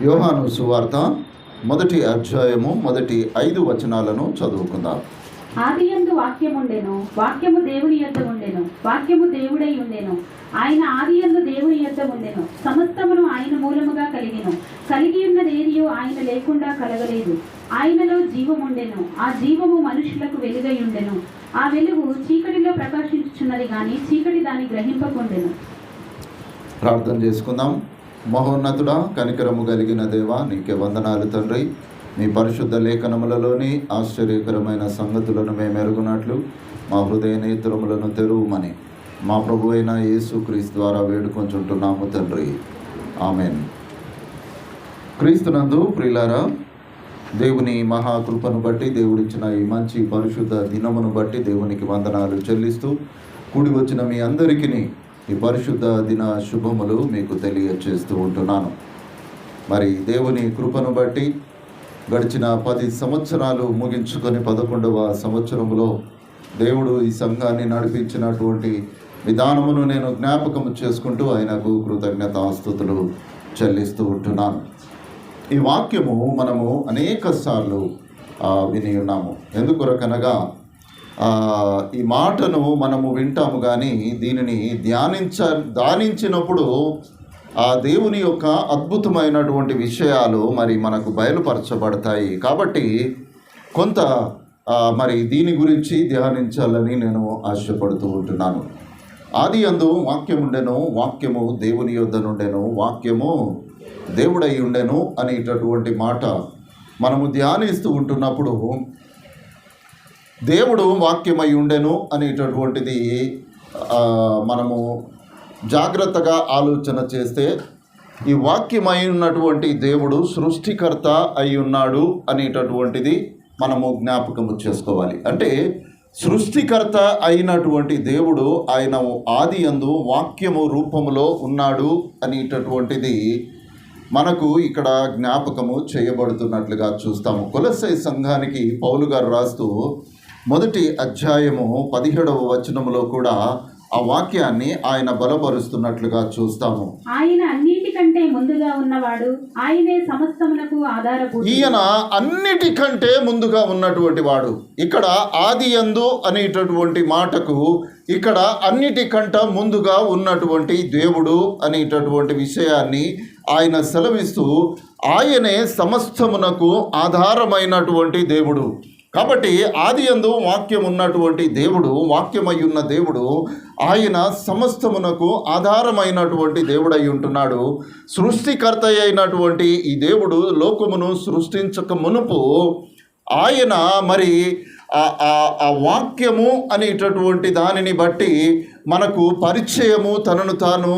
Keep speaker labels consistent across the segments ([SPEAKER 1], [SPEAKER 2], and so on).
[SPEAKER 1] యోహాను సువార్త 1వ అధ్యాయము 5 వచనాలను చదువుకుందాం.
[SPEAKER 2] ఆదియందు వాక్యముండెను, వాక్యము దేవుని యొద్ద ఉండెను, వాక్యము దేవుడై ఉండెను. ఆయన ఆదియందు దేవుని యొద్ద ఉండెను. సమస్తమును ఆయన మూలముగా కలిగి ఉన్నదేదియో ఆయన లేకుండా కలగలేదు. ఆయనలో జీవముండెను, ఆ జీవము మనుషులకు వెలుగై ఉండెను. ఆ వెలుగు చీకటిలో ప్రకాశించుచున్నది గాని చీకటి దాన్ని గ్రహింపకుండెను.
[SPEAKER 1] ప్రార్థన చేసుకుందాం. మహోన్నతుడా, కనికరము కలిగిన దేవా, నీకే వందనాలు తండ్రి. మీ పరిశుద్ధ లేఖనములలోని ఆశ్చర్యకరమైన సంగతులను మేము ఎరుగునట్లు మా హృదయ నేత్రములను తెరువుమని మా ప్రభు అయిన యేసుక్రీస్తు ద్వారా వేడుకొంచుంటున్నాము తండ్రి. ఆమెన్. క్రీస్తునందు ప్రియులారా, దేవుని మహాకృపను బట్టి, దేవుడిచ్చిన ఈ మంచి పరిశుద్ధ దినమును బట్టి దేవునికి వందనాలు చెల్లిస్తూ కూడి వచ్చిన మీ అందరికీ ఈ పరిశుద్ధ దిన శుభములు మీకు తెలియచేస్తూ ఉంటున్నాను. మరి దేవుని కృపను బట్టి గడిచిన 10 సంవత్సరాలు ముగించుకొని 11వ సంవత్సరంలో దేవుడు ఈ సంఘాన్ని నడిపించినటువంటి విధానమును నేను జ్ఞాపకం చేసుకుంటూ ఆయనకు కృతజ్ఞతాస్తుతులు చెల్లిస్తూ ఉంటున్నాను. ఈ వాక్యము మనము అనేక సార్లు విని ఉన్నాము. ఎందుకొరకనగా ఈ మాటను మనము వింటాము, కానీ దీనిని ధ్యానించినప్పుడు ఆ దేవుని యొక్క అద్భుతమైనటువంటి విషయాలు మరి మనకు బయలుపరచబడతాయి. కాబట్టి కొంత మరి దీని గురించి ధ్యానించాలని నేను ఆశపడుతూ ఉంటున్నాను. ఆదియందు వాక్యముండెను, వాక్యము దేవుని యొద్ద నుండెను, వాక్యము దేవుడై ఉండెను అనేటటువంటి మాట మనము ధ్యానిస్తూ ఉంటున్నప్పుడు దేవుడు వాక్యమై ఉండెను అనేటటువంటిది మనము జాగ్రత్తగా ఆలోచన చేస్తే ఈ వాక్యమై ఉన్నటువంటి దేవుడు సృష్టికర్త అయి ఉన్నాడు అనేటటువంటిది మనము జ్ఞాపకము చేసుకోవాలి. అంటే సృష్టికర్త అయినటువంటి దేవుడు ఆయన ఆదియందు వాక్యము రూపములో ఉన్నాడు అనేటటువంటిది మనకు ఇక్కడ జ్ఞాపకము చేయబడుతున్నట్లుగా చూస్తాము. కొలస్సై సంఘానికి పౌలు గారు రాస్తూ 1వ అధ్యాయము 17వ వచనములో కూడా ఆ వాక్యాన్ని ఆయన బలపరుస్తున్నట్లుగా చూస్తాము.
[SPEAKER 2] ఆయన అన్నిటికంటే ముందుగా ఉన్నవాడు, ఆయనే సమస్తమునకు ఆధారభూతుడు.
[SPEAKER 1] ఈయన అన్నిటికంటే ముందుగా ఉన్నటువంటి వాడు. ఇక్కడ ఆదియందు అనేటటువంటి మాటకు ఇక్కడ అన్నిటికంట ముందుగా ఉన్నటువంటి దేవుడు అనేటటువంటి విషయాన్ని ఆయన సెలవిస్తూ ఆయనే సమస్తమునకు ఆధారమైనటువంటి దేవుడు. కాబట్టి ఆదియందు వాక్యం ఉన్నటువంటి దేవుడు, వాక్యమై ఉన్న దేవుడు, ఆయన సమస్తమునకు ఆధారమైనటువంటి దేవుడై ఉంటున్నాడు. సృష్టికర్త అయినటువంటి ఈ దేవుడు లోకమును సృష్టించక మునుపు ఆయన మరి ఆ వాక్యము అనేటటువంటి దానిని బట్టి మనకు పరిచయము తనను తాను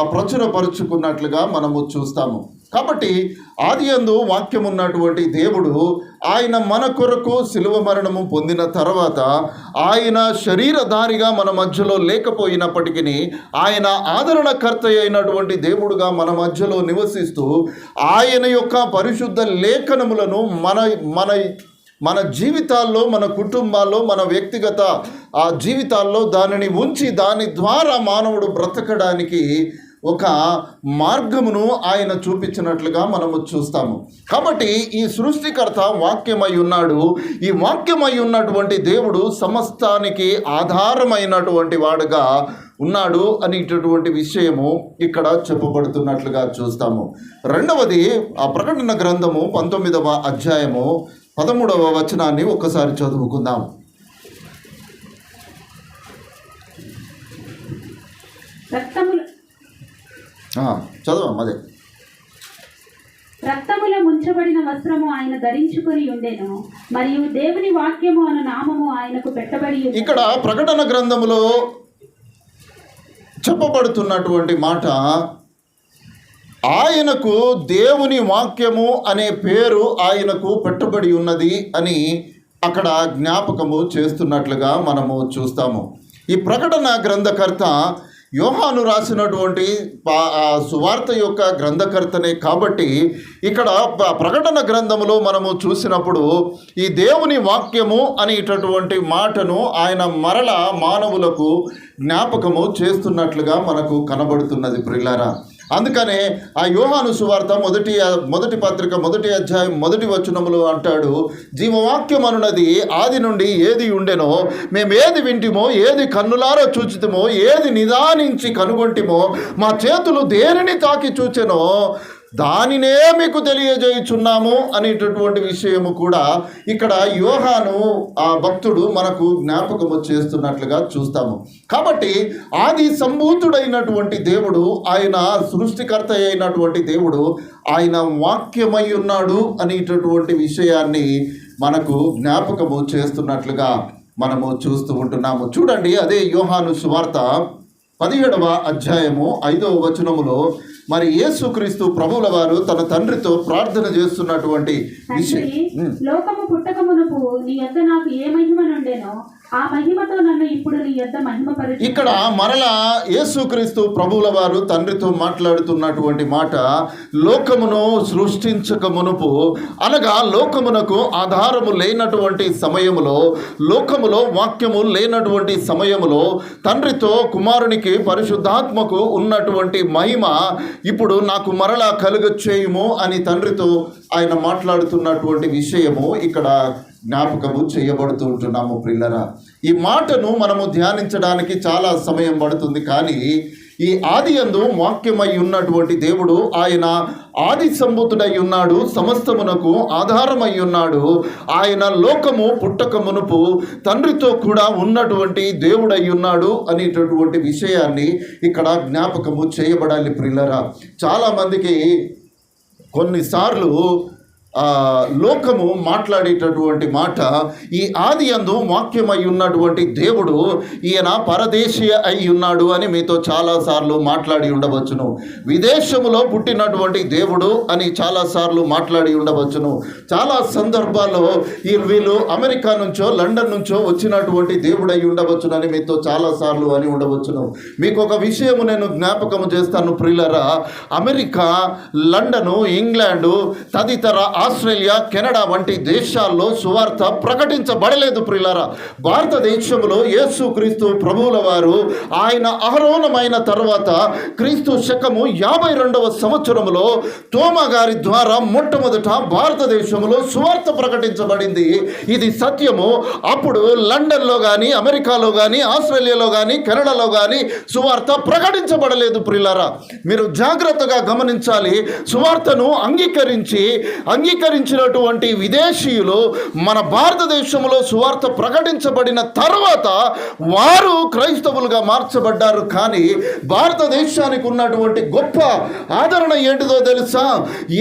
[SPEAKER 1] ప్రచురపరుచుకున్నట్లుగా మనము చూస్తాము. కాబట్టి ఆదియందు వాక్యం ఉన్నటువంటి దేవుడు ఆయన మన కొరకు శిలువ మరణము పొందిన తర్వాత ఆయన శరీరధారిగా మన మధ్యలో లేకపోయినప్పటికీ ఆయన ఆదరణకర్త అయినటువంటి దేవుడుగా మన మధ్యలో నివసిస్తూ ఆయన యొక్క పరిశుద్ధ లేఖనములను మన జీవితాల్లో, మన కుటుంబాల్లో, మన వ్యక్తిగత జీవితాల్లో దానిని ఉంచి దాని ద్వారా మానవుడు బ్రతకడానికి ఒక మార్గమును ఆయన చూపించినట్లుగా మనము చూస్తాము. కాబట్టి ఈ సృష్టికర్త వాక్యమై ఉన్నాడు. ఈ వాక్యమై ఉన్నటువంటి దేవుడు సమస్తానికి ఆధారమైనటువంటి వాడుగా ఉన్నాడు అనేటటువంటి విషయము ఇక్కడ చెప్పబడుతున్నట్లుగా చూస్తాము. రెండవది ఆ ప్రకటన గ్రంథము 19వ అధ్యాయము 13వ వచనాన్ని ఒకసారి చదువుకుందాం. చదవం. అదే
[SPEAKER 2] రక్తముల ముంచబడిన వస్త్రము ఆయన ధరించుకొని ఉండెను, మరియు దేవుని వాక్యము అను నామము ఆయనకు పెట్టబడి.
[SPEAKER 1] ఇక్కడ ప్రకటన గ్రంథములో చెప్పబడుతున్నటువంటి మాట, ఆయనకు దేవుని వాక్యము అనే పేరు ఆయనకు పెట్టబడి ఉన్నది అని అక్కడ జ్ఞాపకము చేస్తున్నట్లుగా మనము చూస్తాము. ఈ ప్రకటన గ్రంథకర్త యోహాను రాసినటువంటి సువార్త యొక్క గ్రంథకర్తనే. కాబట్టి ఇక్కడ ప్రకటన గ్రంథములో మనము చూసినప్పుడు ఈ దేవుని వాక్యము అనేటటువంటి మాటను ఆయన మరల మానవులకు జ్ఞాపకము చేస్తున్నట్లుగా మనకు కనబడుతున్నది ప్రియులారా. అందుకనే ఆ యోహాను సువార్త మొదటి పత్రిక 1వ అధ్యాయం 1వ వచనములో అంటాడు, జీవవాక్యం అనున్నది ఆది నుండి ఏది ఉండెనో, మేము ఏది వింటిమో, ఏది కన్నులారా చూచితిమో, ఏది నిదానించి కనుగొంటిమో, మా చేతులు దేనిని తాకి చూచెనో దానినే మీకు తెలియజేయుచున్నాము అనేటటువంటి విషయము కూడా ఇక్కడ యోహాను ఆ భక్తుడు మనకు జ్ఞాపకము చేస్తున్నట్లుగా చూస్తాము. కాబట్టి ఆది సంభూతుడైనటువంటి దేవుడు, ఆయన సృష్టికర్త అయినటువంటి దేవుడు, ఆయన వాక్యమై ఉన్నాడు అనేటటువంటి విషయాన్ని మనకు జ్ఞాపకము చేస్తున్నట్లుగా మనము చూస్తూ ఉంటున్నాము. చూడండి, అదే యోహాను సువార్త 17వ అధ్యాయము 5వ వచనములో మరి యేసుక్రీస్తు ప్రభువుల వారు తన తండ్రితో ప్రార్థన చేస్తున్నటువంటి విషయం,
[SPEAKER 2] లోకము పుట్టకమునకు నీ యొద్ద నాకు ఏ మహిమ నుండెనో ఆ మహిమతో నన్ను ఇప్పుడు నీ యొద్ద మహిమపరచు. ఇక్కడ
[SPEAKER 1] మరలా యేసుక్రీస్తు ప్రభువుల వారు తండ్రితో మాట్లాడుతున్నటువంటి మాట, లోకమును సృష్టించక మునుపు, అనగా లోకమునకు ఆధారము లేనటువంటి సమయములో, లోకములో వాక్యము లేనటువంటి సమయములో తండ్రితో కుమారునికి పరిశుద్ధాత్మకు ఉన్నటువంటి మహిమ ఇప్పుడు నాకు మరలా కలుగచేయుము అని తండ్రితో ఆయన మాట్లాడుతున్నటువంటి విషయము ఇక్కడ జ్ఞాపకము చేయబడుతూ ఉంటున్నాము. ప్రియులరా, ఈ మాటను మనము ధ్యానించడానికి చాలా సమయం పడుతుంది. కానీ ఈ ఆది యందు వాక్యమై ఉన్నటువంటి దేవుడు, ఆయన ఆది సంభూతుడై ఉన్నాడు, సమస్తమునకు ఆధారమై ఉన్నాడు. ఆయన లోకము పుట్టక మునుపు తండ్రితో కూడా ఉన్నటువంటి దేవుడై ఉన్నాడు అనేటటువంటి విషయాన్ని ఇక్కడ జ్ఞాపకము చేయబడాలి. ప్రియులరా, చాలామందికి కొన్నిసార్లు లోకము మాట్లాడేటటువంటి మాట, ఈ ఆది యందు వాక్యమై ఉన్నటువంటి దేవుడు ఈయన పరదేశీయ అయి ఉన్నాడు అని మీతో చాలాసార్లు మాట్లాడి ఉండవచ్చును. విదేశములో పుట్టినటువంటి దేవుడు అని చాలాసార్లు మాట్లాడి ఉండవచ్చును. చాలా సందర్భాల్లో వీళ్ళు అమెరికా నుంచో లండన్ నుంచో వచ్చినటువంటి దేవుడు అయి ఉండవచ్చును అని మీతో చాలాసార్లు అని ఉండవచ్చును. మీకు ఒక విషయము నేను జ్ఞాపకము చేస్తాను ప్రియులరా, అమెరికా, లండను, ఇంగ్లాండు తదితర ఆస్ట్రేలియా, కెనడా వంటి దేశాల్లో సువార్త ప్రకటించబడలేదు. ప్రియులారా, భారతదేశంలో యేసుక్రీస్తు ప్రభువుల వారు ఆయన ఆరోహణమైన తర్వాత క్రీస్తు శకము 52వ సంవత్సరంలో తోమా గారి ద్వారా మొట్టమొదట భారతదేశంలో సువార్త ప్రకటించబడింది. ఇది సత్యము. అప్పుడు లండన్లో కానీ, అమెరికాలో కానీ, ఆస్ట్రేలియాలో కానీ, కెనడాలో కానీ సువార్త ప్రకటించబడలేదు. ప్రియులారా, మీరు జాగ్రత్తగా గమనించాలి. సువార్తను అంగీకరించినటువంటి విదేశీయులు మన భారతదేశంలో సువార్త ప్రకటించబడిన తర్వాత వారు క్రైస్తవులుగా మార్చబడ్డారు. కానీ భారతదేశానికి ఉన్నటువంటి గొప్ప ఆదరణ ఏంటిదో తెలుసా?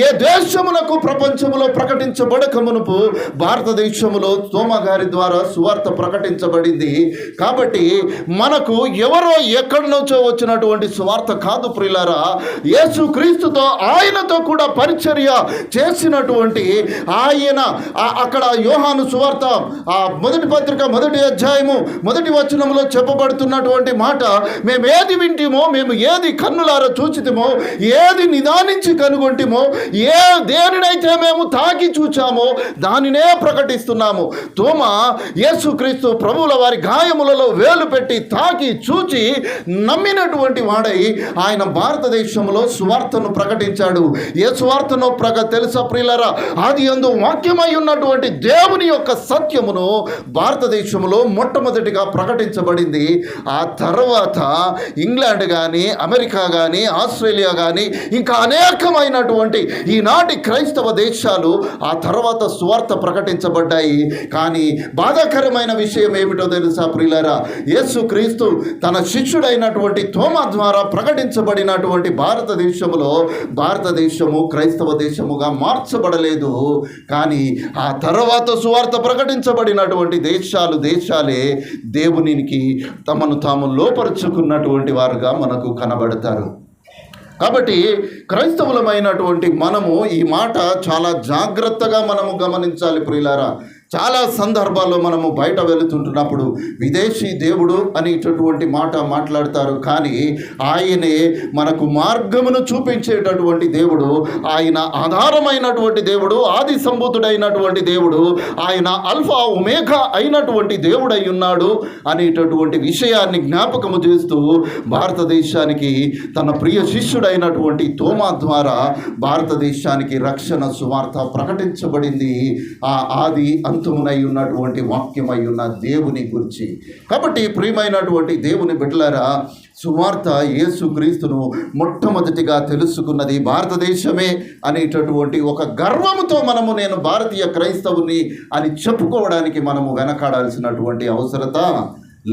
[SPEAKER 1] ఏ దేశమునకు ప్రపంచంలో ప్రకటించబడక మునుపు భారతదేశంలో తోమా గారి ద్వారా సువార్త ప్రకటించబడింది. కాబట్టి మనకు ఎవరో ఎక్కడి నుంచో వచ్చినటువంటి సువార్త కాదు ప్రియులారా, యేసుక్రీస్తుతో ఆయనతో కూడా పరిచర్య చేసినటువంటి ఆయన అక్కడ యోహాను సువార్త మొదటి పత్రిక 1వ అధ్యాయము 1వ వచనంలో చెప్పబడుతున్నటువంటి మాట, మేము ఏది వింటిమో, మేము ఏది కన్నులారా చూచితిమో, ఏది నిదానించి కనుగొంటిమో, దేనినైతే మేము తాకి చూచామో దానినే ప్రకటిస్తున్నాము. తోమా యేసుక్రీస్తు ప్రభువుల వారి గాయములలో వేలు పెట్టి తాకి చూచి నమ్మినటువంటి వాడై ఆయన భారతదేశంలో సువార్తను ప్రకటించాడు. ఏ సువార్తను తెలుసా ప్రియులారా? ఆది యందు వాక్యమై ఉన్నటువంటి దేవుని యొక్క సత్యమును భారతదేశంలో మొట్టమొదటిగా ప్రకటించబడింది. ఆ తర్వాత ఇంగ్లాండ్ కానీ, అమెరికా కానీ, ఆస్ట్రేలియా కానీ, ఇంకా అనేకమైనటువంటి ఈనాటి క్రైస్తవ దేశాలు ఆ తర్వాత సువార్త ప్రకటించబడ్డాయి. కానీ బాధాకరమైన విషయం ఏమిటో తెలుసా ప్రియులారా? యేసుక్రీస్తు తన శిష్యుడైనటువంటి తోమా ద్వారా ప్రకటించబడినటువంటి భారతదేశము క్రైస్తవ దేశముగా మార్చబడలేదు. కానీ ఆ తర్వాత సువార్త ప్రకటించబడినటువంటి దేశాలే దేవునికి తమను తాము లోపరుచుకున్నటువంటి వారుగా మనకు కనబడతారు. కాబట్టి క్రైస్తవులమైనటువంటి మనము ఈ మాట చాలా జాగ్రత్తగా మనము గమనించాలి ప్రియులారా. చాలా సందర్భాల్లో మనము బయట వెళుతుంటున్నప్పుడు విదేశీ దేవుడు అనేటటువంటి మాట మాట్లాడతారు, కానీ ఆయనే మనకు మార్గమును చూపించేటటువంటి దేవుడు, ఆయన ఆధారమైనటువంటి దేవుడు, ఆది సంభూతుడైనటువంటి దేవుడు, ఆయన అల్ఫా ఒమేగా అయినటువంటి దేవుడై ఉన్నాడు అనేటటువంటి విషయాన్ని జ్ఞాపకము చేస్తూ భారతదేశానికి తన ప్రియ శిష్యుడైనటువంటి తోమా ద్వారా భారతదేశానికి రక్షణ సువార్త ప్రకటించబడింది. ఆ ఆది అంతమునై ఉన్నటువంటి వాక్యమై ఉన్న దేవుని గురించి. కాబట్టి ప్రియమైనటువంటి దేవుని బిడ్డలారా, సువార్త యేసుక్రీస్తును మొట్టమొదటిగా తెలుసుకున్నది భారతదేశమే అనేటటువంటి ఒక గర్వముతో మనము నేను భారతీయ క్రైస్తవుని అని చెప్పుకోవడానికి మనము వెనకాడాల్సినటువంటి అవసరత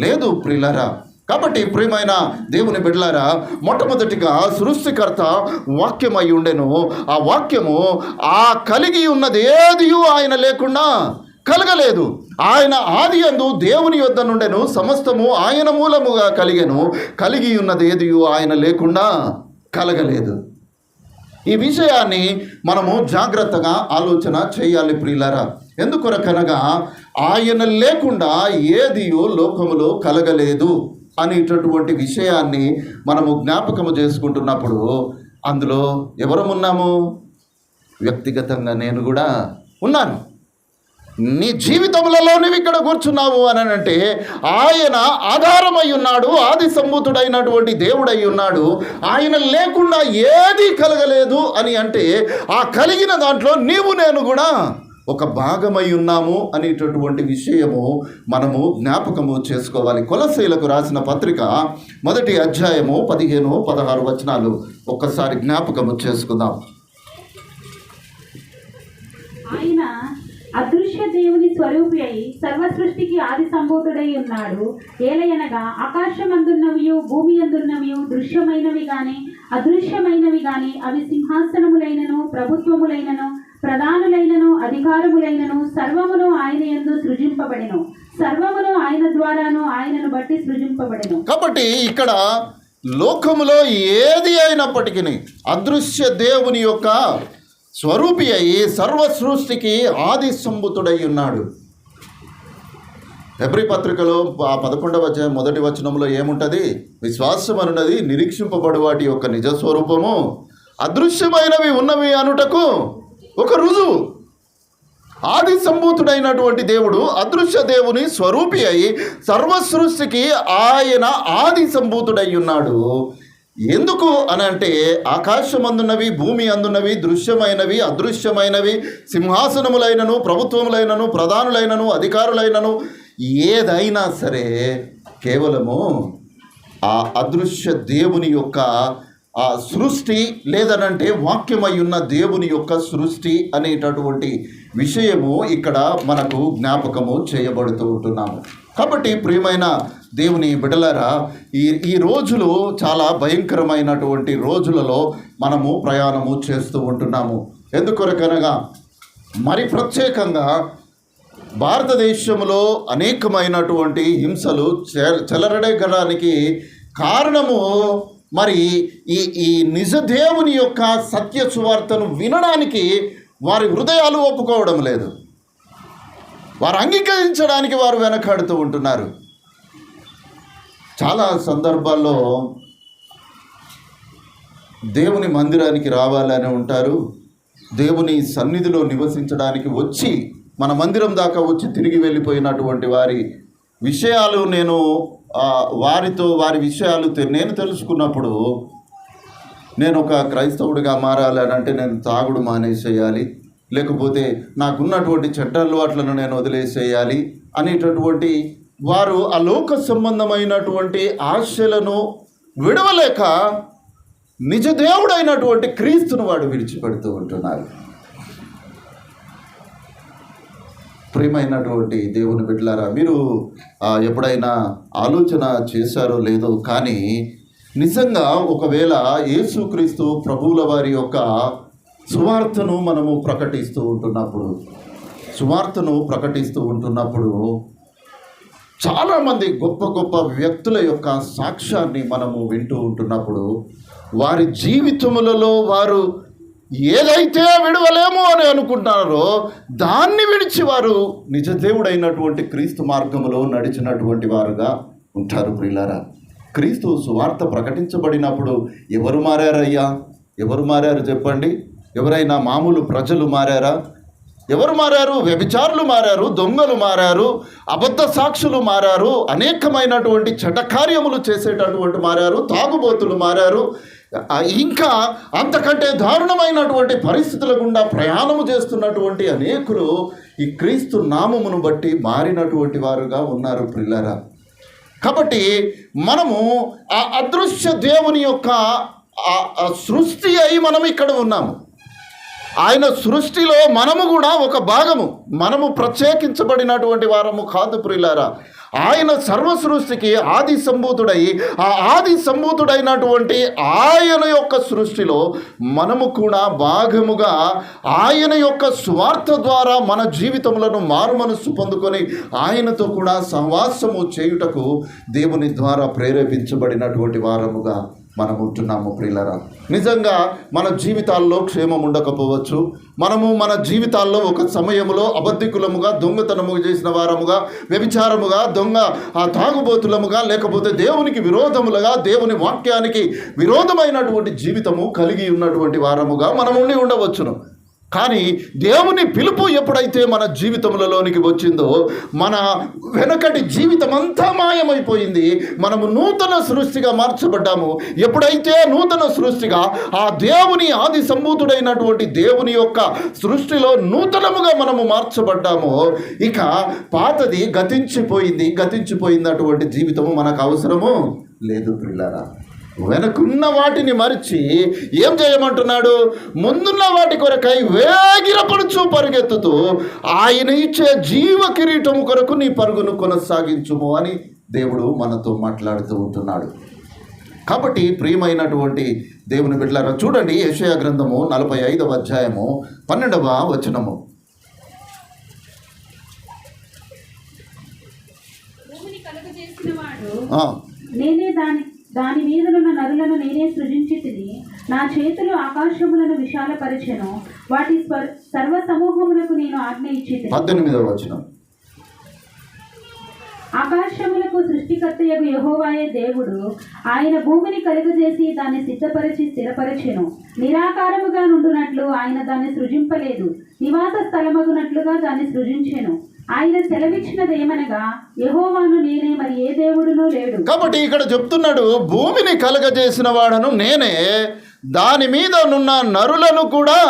[SPEAKER 1] లేదు ప్రియులారా. కాబట్టి ప్రియమైన దేవుని బిడ్డలారా, మొట్టమొదటిగా సృష్టికర్త వాక్యమై ఉండెను. ఆ వాక్యము ఆ కలిగి ఉన్నది ఏదియు ఆయన లేకుండా కలగలేదు. ఆయన ఆది యందు దేవుని యొద్ద నుండెను, సమస్తము ఆయన మూలముగా కలిగెను, కలిగి ఉన్నది ఏదియు ఆయన లేకుండా కలగలేదు. ఈ విషయాన్ని మనము జాగ్రత్తగా ఆలోచన చేయాలి ప్రియులారా. ఎందుకొరకనగా ఆయన లేకుండా ఏదియో లోకములో కలగలేదు అనేటటువంటి విషయాన్ని మనము జ్ఞాపకము చేసుకుంటున్నప్పుడు అందులో ఎవరమున్నాము? వ్యక్తిగతంగా నేను కూడా ఉన్నాను. నీ జీవితములలో నువ్వు ఇక్కడ కూర్చున్నావు అని అంటే ఆయన ఆధారమై ఉన్నాడు, ఆది సంభూతుడైనటువంటి దేవుడై ఉన్నాడు. ఆయన లేకుండా ఏది కలగలేదు అని అంటే ఆ కలిగిన దాంట్లో నీవు నేను కూడా ఒక భాగమై ఉన్నాము అనేటటువంటి విషయము మనము జ్ఞాపకము చేసుకోవాలి. కొలస్సీలకు రాసిన పత్రిక 1వ అధ్యాయము 15-16 వచనాలు ఒక్కసారి జ్ఞాపకము చేసుకుందాం.
[SPEAKER 2] ఆయన అదృశ్య దేవుని స్వరూపి అయి సర్వ సృష్టికి ఆది సంభూతుడై ఉన్నాడు. ఏలయనగా ఆకాశమందున్నవియు భూమి అందున్నవియు దృశ్యమైనవి గాని అదృశ్యమైనవి గాని అవి సింహాసనములైనను ప్రభుత్వములైనను ప్రధానులైనను అధికారములైనను సర్వమును ఆయన యందు సృజింపబడెను. సర్వమును ఆయన ద్వారాను ఆయనను బట్టి సృజింపబడెను.
[SPEAKER 1] కాబట్టి ఇక్కడ లోకములో ఏది అయినప్పటికీ అదృశ్య దేవుని యొక్క స్వరూపి అయి సర్వ సృష్టికి ఆది సంభూతుడై ఉన్నాడు. హెబ్రీ పత్రికలో 11వ అధ్యాయం 1వ వచనంలో ఏముంటుంది? విశ్వాసం అనున్నది నిరీక్షింపబడు వాటి యొక్క నిజస్వరూపము, అదృశ్యమైనవి ఉన్నవి అనుటకు ఒక రుజువు. ఆది సంభూతుడైనటువంటి దేవుడు అదృశ్య దేవుని స్వరూపి అయి సర్వ సృష్టికి ఆయన ఆది సంభూతుడై ఉన్నాడు. ఎందుకు అని అంటే ఆకాశమందున్నవి భూమి అందున్నవి దృశ్యమైనవి అదృశ్యమైనవి సింహాసనములైనను ప్రభుత్వములైనను ప్రధానులైనను అధికారులైనను ఏదైనా సరే కేవలము ఆ అదృశ్య దేవుని యొక్క ఆ సృష్టి, లేదనంటే వాక్యమై ఉన్న దేవుని యొక్క సృష్టి అనేటటువంటి విషయము ఇక్కడ మనకు జ్ఞాపకము చేయబడుతూ ఉంటున్నాము. కాబట్టి ప్రియమైన దేవుని బిడ్డలారా, ఈ రోజులు చాలా భయంకరమైనటువంటి రోజులలో మనము ప్రయాణము చేస్తూ ఉంటున్నాము. ఎందుకొరకనగా మరి ప్రత్యేకంగా భారతదేశంలో అనేకమైనటువంటి హింసలు చెలరడగడానికి కారణము మరి ఈ నిజదేవుని యొక్క సత్య సువార్తను వినడానికి వారి హృదయాలు ఒప్పుకోవడం లేదు. వారు అంగీకరించడానికి వారు వెనకాడుతూ ఉంటున్నారు. చాలా సందర్భాల్లో దేవుని మందిరానికి రావాలని ఉంటారు, దేవుని సన్నిధిలో నివసించడానికి వచ్చి మన మందిరం దాకా వచ్చి తిరిగి వెళ్ళిపోయినటువంటి వారి విషయాలు వారి విషయాలు నేను తెలుసుకున్నప్పుడు, నేను ఒక క్రైస్తవుడిగా మారాలని అంటే నేను తాగుడు మానేసేయాలి, లేకపోతే నాకున్నటువంటి చెడ్డ అలవాట్లను నేను వదిలేసేయాలి అనేటటువంటి వారు ఆ లోక సంబంధమైనటువంటి ఆశలను విడవలేక నిజదేవుడైనటువంటి క్రీస్తును వాడు విడిచిపెడుతూ ఉంటున్నారు. ప్రియమైనటువంటి దేవుని బిడ్డలారా, మీరు ఎప్పుడైనా ఆలోచన చేశారో లేదో కానీ నిజంగా ఒకవేళ యేసుక్రీస్తు ప్రభువుల వారి యొక్క సువార్తను మనము ప్రకటిస్తూ ఉంటున్నప్పుడు చాలామంది గొప్ప గొప్ప వ్యక్తుల యొక్క సాక్ష్యాన్ని మనము వింటూ ఉంటున్నప్పుడు వారి జీవితములలో వారు ఏదైతే విడవలేమో అని అనుకుంటున్నారో దాన్ని విడిచి వారు నిజ దేవుడైనటువంటి క్రీస్తు మార్గములో నడిచినటువంటి వారుగా ఉంటారు. ప్రియులారా, క్రీస్తు సువార్త ప్రకటించబడినప్పుడు ఎవరు మారారయ్యా? ఎవరు మారారు చెప్పండి? ఎవరైనా మామూలు ప్రజలు మారారా? ఎవరు మారారు? వ్యభిచారులు మారారు, దొంగలు మారారు, అబద్ధ సాక్షులు మారారు, అనేకమైనటువంటి చెడ్డకార్యములు చేసేటటువంటి మారారు, తాగుబోతులు మారారు, ఇంకా అంతకంటే దారుణమైనటువంటి పరిస్థితుల గుండా ప్రయాణము చేస్తున్నటువంటి అనేకులు ఈ క్రీస్తు నామమును బట్టి మారినటువంటి వారుగా ఉన్నారు. ప్రియులారా, కాబట్టి మనము ఆ అదృశ్య దేవుని యొక్క సృష్టి అయి మనం ఇక్కడ ఉన్నాము. ఆయన సృష్టిలో మనము కూడా ఒక భాగము. మనము ప్రత్యేకించబడినటువంటి వారము కాదు ప్రియులారా. ఆయన సర్వ సృష్టికి ఆది సంభూతుడై ఆ ఆది సంభూతుడైనటువంటి ఆయన యొక్క సృష్టిలో మనము కూడా భాగముగా ఆయన యొక్క స్వార్థ ద్వారా మన జీవితములను మారుమనస్సు పొందుకొని ఆయనతో కూడా సహవాసము చేయుటకు దేవుని ద్వారా ప్రేరేపించబడినటువంటి వారముగా మనం ఉంటున్నాము. ప్రియులారా, నిజంగా మన జీవితాల్లో క్షేమం ఉండకపోవచ్చు. మనము మన జీవితాల్లో ఒక సమయంలో అబద్ధికులముగా, దొంగతనము చేసిన వారముగా, వ్యభిచారముగా, తాగుబోతులముగా, లేకపోతే దేవునికి విరోధములుగా, దేవుని వాక్యానికి విరోధమైనటువంటి జీవితము కలిగి ఉన్నటువంటి వారముగా మనం ఉండి ఉండవచ్చును. కానీ దేవుని పిలుపు ఎప్పుడైతే మన జీవితములలోనికి వచ్చిందో మన వెనకటి జీవితం అంతా మాయమైపోయింది. మనము నూతన సృష్టిగా మార్చబడ్డాము. ఎప్పుడైతే నూతన సృష్టిగా ఆ దేవుని ఆది సంభూతుడైనటువంటి దేవుని యొక్క సృష్టిలో నూతనముగా మనము మార్చబడ్డామో ఇక పాతది గతించిపోయినటువంటి జీవితము మనకు అవసరము లేదు. ప్రియులారా, వెనకున్న వాటిని మరిచి ఏం చేయమంటున్నాడు? ముందున్న వాటి కొరకై వేగిరపడుచు పరుగెత్తుతూ ఆయన ఇచ్చే జీవ కిరీటము కొరకు నీ పరుగును కొనసాగించుము అని దేవుడు మనతో మాట్లాడుతూ ఉంటున్నాడు. కాబట్టి ప్రియమైనటువంటి దేవుని బిడ్డలారా, చూడండి యెషయా గ్రంథము 45వ అధ్యాయము 12వ వచనము.
[SPEAKER 2] నేనే దాని మీదనున్న నరులను నేనే సృజించి తిని నా చేతులు ఆకాశములను విశాలపరచెను, వాటి సర్వ సమూహములకు నేను ఆజ్ఞ ఇచ్చి.
[SPEAKER 1] 18వ వచనం.
[SPEAKER 2] ఆకాశములకు సృష్టికర్తయగు యెహోవాయే దేవుడు, ఆయన భూమిని కలుగజేసి దాన్ని సిద్ధపరిచి స్థిరపరచెను. నిరాకారముగా నుండునట్లు ఆయన దాన్ని సృజింపలేదు, నివాస స్థలమగునట్లుగా దాన్ని సృజించెను. ఆయన సెలవిచ్చినదేమనగా, యెహోవాను నేనే, మరి ఏ దేవుడునూ లేడు.
[SPEAKER 1] కాబట్టి ఇక్కడ చెప్తున్నాడు, భూమిని కలగజేసిన వాడను నేనే, దాని మీద నున్న నరులను కూడా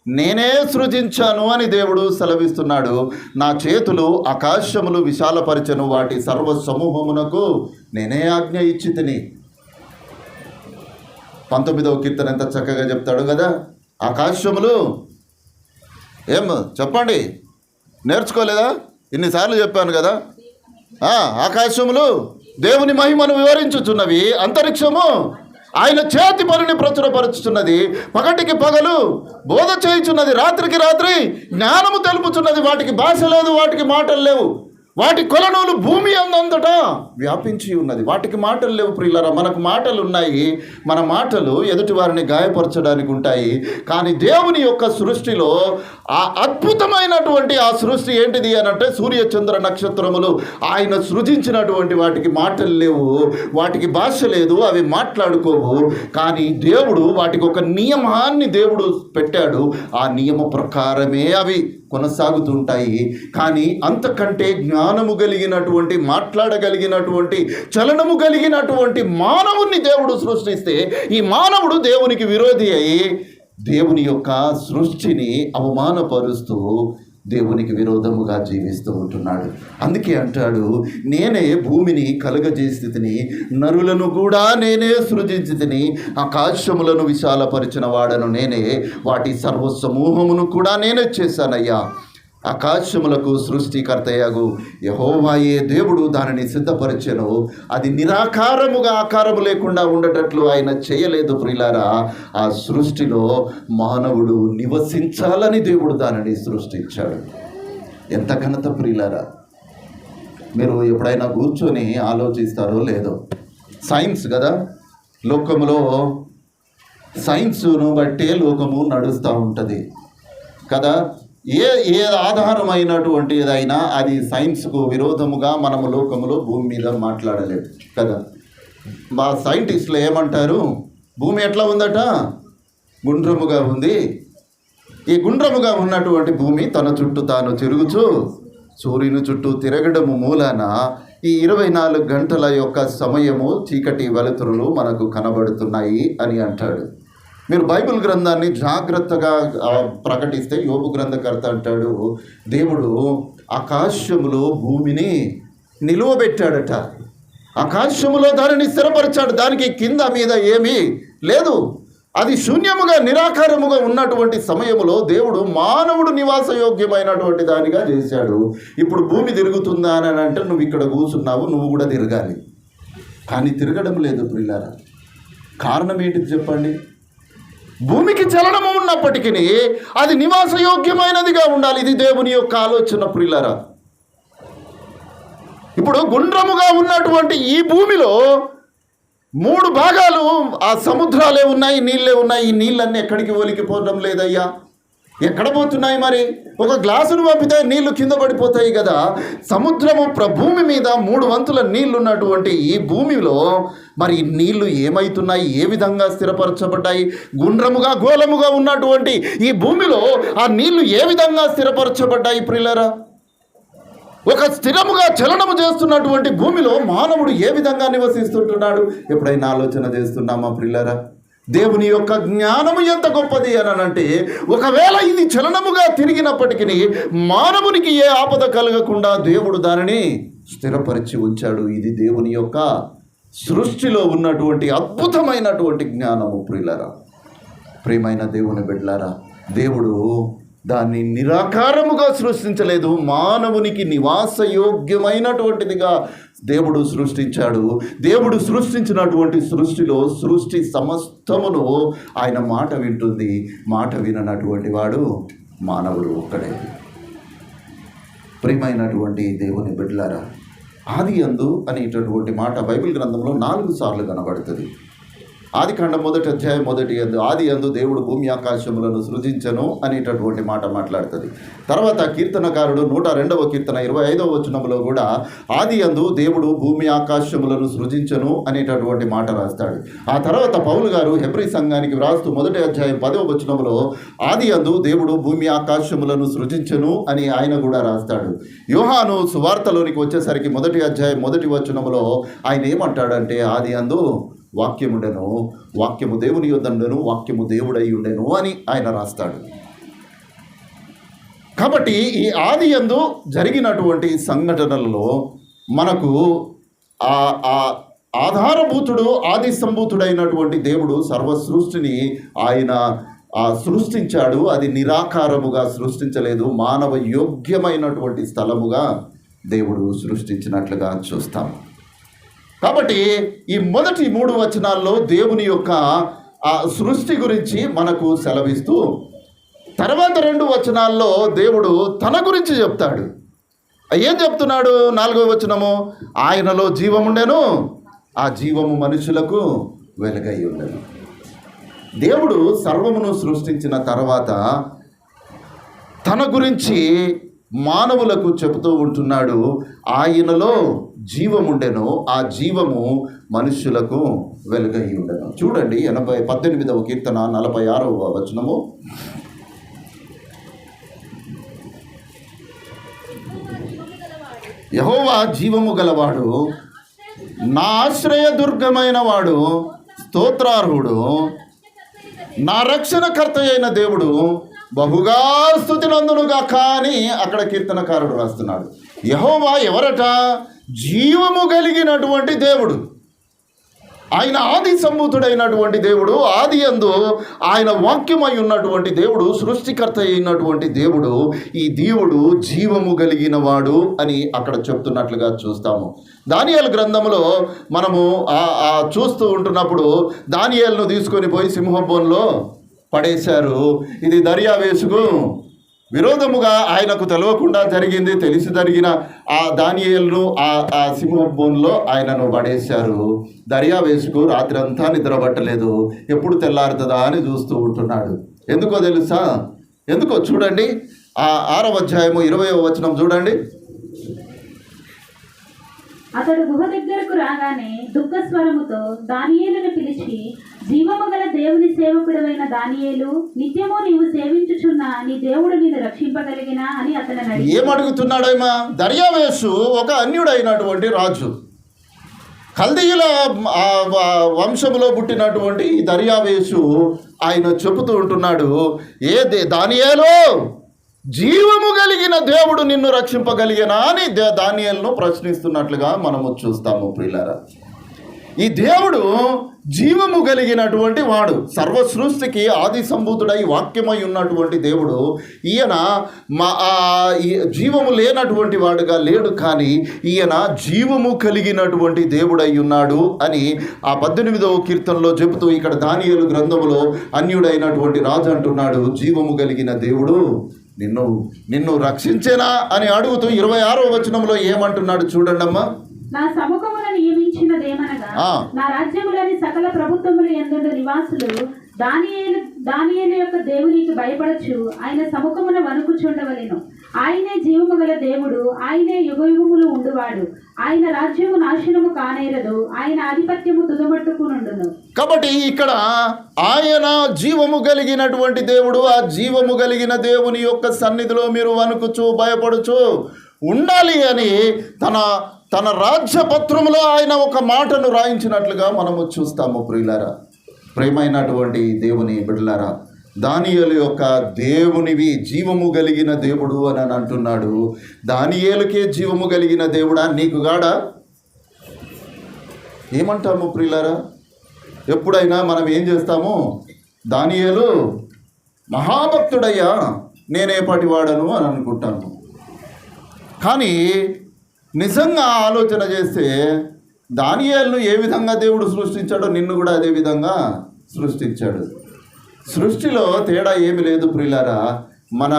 [SPEAKER 1] నేనే సృజించాను అని దేవుడు సెలవిస్తున్నాడు. నా చేతులు ఆకాశములు విశాలపరచెను, వాటి సర్వ సమూహమునకు నేనే ఆజ్ఞ ఇచ్చి తిని. 19వ కీర్తన ఎంత చక్కగా చెప్తాడు కదా. ఆకాశములు చెప్పండి, నేర్చుకోలేదా? ఇన్నిసార్లు చెప్పాను కదా. ఆకాశములు దేవుని మహిమను వివరించుచున్నవి, అంతరిక్షము ఆయన చేతి పనిని ప్రచురపరుచుతున్నది, పగటికి పగలు బోధ చేయుచున్నది, రాత్రికి రాత్రి జ్ఞానము తెలుపుచున్నది. వాటికి భాష లేదు, వాటికి మాటలు లేవు, వాటి కొలనులు భూమి అందంతటా వ్యాపించి ఉన్నది. వాటికి మాటలు లేవు. ప్రియులారా, మనకు మాటలు ఉన్నాయి. మన మాటలు ఎదుటి వారిని గాయపరచడానికి ఉంటాయి. కానీ దేవుని యొక్క సృష్టిలో ఆ అద్భుతమైనటువంటి ఆ సృష్టి ఏంటిది అని అంటే, సూర్య చంద్ర నక్షత్రములు ఆయన సృజించినటువంటి వాటికి మాటలు లేవు, వాటికి భాష లేదు, అవి మాట్లాడుకోవు. కానీ దేవుడు వాటికి ఒక నియమాన్ని దేవుడు పెట్టాడు. ఆ నియమ ప్రకారమే అవి కొనసాగుతుంటాయి. కానీ అంతకంటే జ్ఞానము కలిగినటువంటి, మాట్లాడగలిగినటువంటి, చలనము కలిగినటువంటి మానవుణ్ణి దేవుడు సృష్టిస్తే ఈ మానవుడు దేవునికి విరోధి అయి దేవుని యొక్క సృష్టిని అవమానపరుస్తూ దేవునికి విరోధముగా జీవిస్తూ ఉంటున్నాడు. అందుకే అంటాడు, నేనే భూమిని కలుగజేసి తిని, నరులను కూడా నేనే సృజించి తిని, ఆకాశములను విశాలపరిచిన వాడను నేనే, వాటి సర్వ సమూహమును కూడా నేనే చేశానయ్యా. ఆకాశములకు సృష్టికర్తయగు యెహోవాయే దేవుడు దానిని సిద్ధపరిచెను. అది నిరాకారముగా, ఆకారము లేకుండా ఉండేటట్లు ఆయన చేయలేదు. ప్రియులారా, ఆ సృష్టిలో మానవుడు నివసించాలని దేవుడు దానిని సృష్టించాడు. ఎంత ఘనత ప్రియులారా! మీరు ఎప్పుడైనా కూర్చొని ఆలోచిస్తారో లేదో, సైన్స్ కదా, లోకములో సైన్స్ను బట్టే లోకము నడుస్తూ ఉంటుంది కదా. ఏ ఆధారమైనటువంటి ఏదైనా అది సైన్స్కు విరోధముగా మనము లోకములో భూమి మీద మాట్లాడలేము కదా. మా సైంటిస్టులు ఏమంటారు, భూమి ఎట్లా ఉందట, గుండ్రముగా ఉంది. ఈ గుండ్రముగా ఉన్నటువంటి భూమి తన చుట్టూ తాను తిరుగుచూ సూర్యుని చుట్టూ తిరగడము మూలాన ఈ 24 గంటల యొక్క సమయము చీకటి వెలుతురులు మనకు కనబడుతున్నాయి అని అంటాడు. మీరు బైబిల్ గ్రంథాన్ని జాగ్రత్తగా ప్రకటిస్తే యోబు గ్రంథకర్త అంటాడు, దేవుడు ఆకాశములో భూమిని నిలువబెట్టాడట, ఆకాశములో దానిని స్థిరపరిచాడు, దానికి కింద మీద ఏమీ లేదు, అది శూన్యముగా నిరాకారముగా ఉన్నటువంటి సమయములో దేవుడు మానవుడు నివాసయోగ్యమైనటువంటి దానిగా చేశాడు. ఇప్పుడు భూమి తిరుగుతుందా అని అంటే నువ్వు ఇక్కడ కూర్చున్నావు, నువ్వు కూడా తిరగాలి, కానీ తిరగడం లేదు ప్రియులారా. కారణం ఏంటిది చెప్పండి? భూమికి చలనము ఉన్నప్పటికీ అది నివాసయోగ్యమైనదిగా ఉండాలి. ఇది దేవుని యొక్క ఆలోచన ప్రియులారా. ఇప్పుడు గుండ్రముగా ఉన్నటువంటి ఈ భూమిలో 3 భాగాలు ఆ సముద్రాలే ఉన్నాయి, నీళ్ళే ఉన్నాయి. ఈ నీళ్ళన్నీ ఎక్కడికి ఒలికిపోవడం లేదయ్యా, ఎక్కడ పోతున్నాయి? మరి ఒక గ్లాసును పంపితే నీళ్లు కింద పడిపోతాయి కదా. సముద్రము భూమి మీద 3 వంతుల నీళ్లు ఉన్నటువంటి ఈ భూమిలో మరి నీళ్లు ఏమవుతున్నాయి, ఏ విధంగా స్థిరపరచబడ్డాయి? గుండ్రముగా గోళముగా ఉన్నటువంటి ఈ భూమిలో ఆ నీళ్లు ఏ విధంగా స్థిరపరచబడ్డాయి ప్రియులారా? ఒక స్థిరముగా చలనము చేస్తున్నటువంటి భూమిలో మానవుడు ఏ విధంగా నివసిస్తుంటున్నాడు? ఎప్పుడైనా ఆలోచన చేస్తున్నామా ప్రియులారా? దేవుని యొక్క జ్ఞానము ఎంత గొప్పది అని అంటే, ఒకవేళ ఇది చలనముగా తిరిగినప్పటికీ మానవునికి ఏ ఆపద కలగకుండా దేవుడు దానిని స్థిరపరిచి ఉంచాడు. ఇది దేవుని యొక్క సృష్టిలో ఉన్నటువంటి అద్భుతమైనటువంటి జ్ఞానము ప్రియులారా. ప్రియమైన దేవుని బిడ్డలారా, దేవుడు దాన్ని నిరాకారముగా సృష్టించలేదు, మానవునికి నివాసయోగ్యమైనటువంటిదిగా దేవుడు సృష్టించాడు. దేవుడు సృష్టించినటువంటి సృష్టిలో సృష్టి సమస్తమును ఆయన మాట వింటుంది. మాట విననటువంటి వాడు మానవుడు ఒక్కడే. ప్రియమైనటువంటి దేవుని బిడ్డలారా, ఆదియందు అనేటటువంటి మాట బైబిల్ గ్రంథంలో 4 సార్లు కనబడుతుంది. ఆదికాండం 1వ అధ్యాయం 1వ యందు ఆదియందు దేవుడు భూమి ఆకాశములను సృజించను అనేటటువంటి మాట మాట్లాడుతుంది. తర్వాత కీర్తనకారుడు 102వ కీర్తన 25వ వచనంలో కూడా ఆదియందు దేవుడు భూమి ఆకాశములను సృజించను అనేటటువంటి మాట రాస్తాడు. ఆ తర్వాత పౌలు గారు హెబ్రీ సంఘానికి వ్రాస్తూ 1వ అధ్యాయం 10వ వచనంలో ఆదియందు దేవుడు భూమి ఆకాశములను సృజించను అని ఆయన కూడా రాస్తాడు. యోహాను సువార్తలోనికి వచ్చేసరికి 1వ అధ్యాయం 1వ వచనంలో ఆయన ఏమంటాడంటే, ఆదియందు వాక్యముండెను, వాక్యము దేవుని యొద్దనుండెను, వాక్యము దేవుడై ఉండెను అని ఆయన రాస్తాడు. కాబట్టి ఈ ఆదియందు జరిగినటువంటి సంఘటనలలో మనకు ఆధారభూతుడు, ఆది సంభూతుడైనటువంటి దేవుడు సర్వ సృష్టిని ఆయన సృష్టించాడు. అది నిరాకారముగా సృష్టించలేదు, మానవ యోగ్యమైనటువంటి స్థలముగా దేవుడు సృష్టించినట్లుగా చూస్తాం. కాబట్టి ఈ మొదటి 3 వచనాల్లో దేవుని యొక్క ఆ సృష్టి గురించి మనకు సెలవిస్తూ, తర్వాత 2 వచనాల్లో దేవుడు తన గురించి చెప్తాడు. ఏం చెప్తున్నాడు? 4వ వచనము, ఆయనలో జీవముండెను, ఆ జీవము మనుషులకు వెలుగై ఉండెను. దేవుడు సర్వమును సృష్టించిన తర్వాత తన గురించి మానవులకు చెబుతూ ఉంటున్నాడు, ఆయనలో జీవముండెను, ఆ జీవము మనుష్యులకు వెలుగై ఉండెను. చూడండి 18వ కీర్తన 46వ వచనము, యెహోవా జీవము గలవాడు, నా ఆశ్రయదుర్గమైన వాడు, స్తోత్రార్హుడు, నా రక్షణకర్త అయిన దేవుడు బహుగా స్తుతి నందునుగా. కానీ అక్కడ కీర్తనకారుడు రాస్తున్నాడు, యెహోవా ఎవరట? జీవము కలిగినటువంటి దేవుడు. ఆయన ఆది సంభూతుడైనటువంటి దేవుడు, ఆది యందు ఆయన వాక్యమై ఉన్నటువంటి దేవుడు, సృష్టికర్త అయినటువంటి దేవుడు. ఈ దేవుడు జీవము కలిగిన వాడు అని అక్కడ చెప్తున్నట్లుగా చూస్తాము. దానియేలు గ్రంథంలో మనము చూస్తూ ఉంటున్నప్పుడు దానియేలును తీసుకొని పోయి సింహబోన్లో పడేశారు. ఇది దర్యావేసుకు విరోధముగా ఆయనకు తెలియకుండా జరిగింది. తెలిసి జరిగిన ఆ దానియేలును ఆ సింహపు బోన్లో ఆయనను పడేశారు. దర్యావేషుకు రాత్రి అంతా నిద్రపట్టలేదు. ఎప్పుడు తెల్లారుతుందా అని చూస్తూ ఉంటున్నాడు. ఎందుకో తెలుసా? ఎందుకో చూడండి, ఆ 6వ అధ్యాయము 20వ వచనం చూడండి.
[SPEAKER 2] అతడు గుహ దగ్గరకు రాగానే దుఃఖస్వరముతో దానియేలును పిలిచి, జీవము గల దేవుని సేవకుడైన దానియేలు, నిత్యము నీవు సేవించుచున్న నీ దేవుడు నిన్ను రక్షింపగలిగినా అని అతను అడిగాడు.
[SPEAKER 1] ఏమడుగుతున్నాడేమా? దర్యావేషు ఒక అన్యుడైనటువంటి రాజు, కల్దీయుల వంశములో పుట్టినటువంటి దర్యావేషు ఆయన చెబుతూ ఉంటున్నాడు, దానియేలు, జీవము కలిగిన దేవుడు నిన్ను రక్షింపగలిగినా అని దానియేలును ప్రశ్నిస్తున్నట్లుగా మనము చూస్తాము. ప్రియులారా, ఈ దేవుడు జీవము కలిగినటువంటి వాడు, సర్వ సృష్టికి ఆది సంభూతుడై వాక్యమై ఉన్నటువంటి దేవుడు. ఈయన జీవము లేనటువంటి వాడుగా లేడు, కానీ ఈయన జీవము కలిగినటువంటి దేవుడై ఉన్నాడు అని ఆ 18వ కీర్తనలో చెబుతూ ఇక్కడ దానియేలు గ్రంథములో అన్యుడైనటువంటి రాజు అంటున్నాడు, జీవము కలిగిన దేవుడు నిన్ను రక్షించేనా అని అడుగుతూ 26వ వచనంలో ఏమంటున్నాడు చూడండమ్మా.
[SPEAKER 2] నా సముఖమున నియమించినదేమనగా, నా రాజ్యములోని సకల ప్రభుత్వములు యందు నివాసులు దానియేలు యొక్క దేవునికి భయపడచ్చు ఆయన సముఖమున వణుకుచుండవలెను. ఆయనే జీవము గల దేవుడు, ఆయనే యుగయుగములు ఉండువాడు. ఆయన రాజ్యము నాశనము కానేరదు, ఆయన ఆధిపత్యము తుదమట్టుకునుండును.
[SPEAKER 1] కాబట్టి ఇక్కడ ఆయన జీవము కలిగినటువంటి దేవుడు. ఆ జీవము కలిగిన దేవుని యొక్క సన్నిధిలో మీరు వణుకుచు భయపడుచు ఉండాలి అని తన రాజ్యపత్రములో ఆయన ఒక మాటను రాయించినట్లుగా మనము చూస్తాము. ప్రియులారా, ప్రేమైనటువంటి దేవుని బిడ్డలారా, దానియేలు యొక్క దేవునివి జీవము కలిగిన దేవుడు అని అంటున్నాడు. దానియేలుకే జీవము కలిగిన దేవుడా, నీకు గాడా? ఏమంటాము ప్రియులారా? ఎప్పుడైనా మనం ఏం చేస్తాము? దానియేలు మహాభక్తుడయ్యా, నేనేపాటి వాడను అని అనుకుంటాము. కానీ నిజంగా ఆలోచన చేస్తే దానియేలును ఏ విధంగా దేవుడు సృష్టించాడో నిన్ను కూడా అదే విధంగా సృష్టించాడు. సృష్టిలో తేడా ఏమి లేదు ప్రియులారా. మన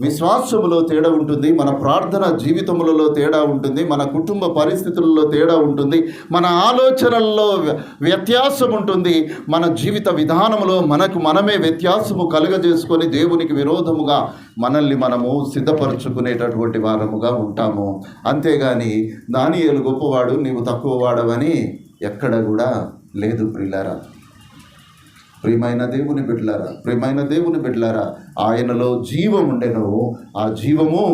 [SPEAKER 1] విశ్వాసములో తేడా ఉంటుంది, మన ప్రార్థన జీవితములలో తేడా ఉంటుంది, మన కుటుంబ పరిస్థితులలో తేడా ఉంటుంది, మన ఆలోచనల్లో వ్యత్యాసం ఉంటుంది, మన జీవిత విధానంలో మనమే వ్యత్యాసము కలుగజేసుకొని దేవునికి విరోధముగా మనల్ని మనము సిద్ధపరచుకునేటటువంటి వారముగా ఉంటాము. అంతేగాని దానియేలు గొప్పవాడు, నీవు తక్కువ వాడవని ఎక్కడ కూడా లేదు ప్రియులారా. ప్రియమైన దేవుని బిడ్డలారా, ఆయనలో జీవం ఉండెను, ఆ జీవము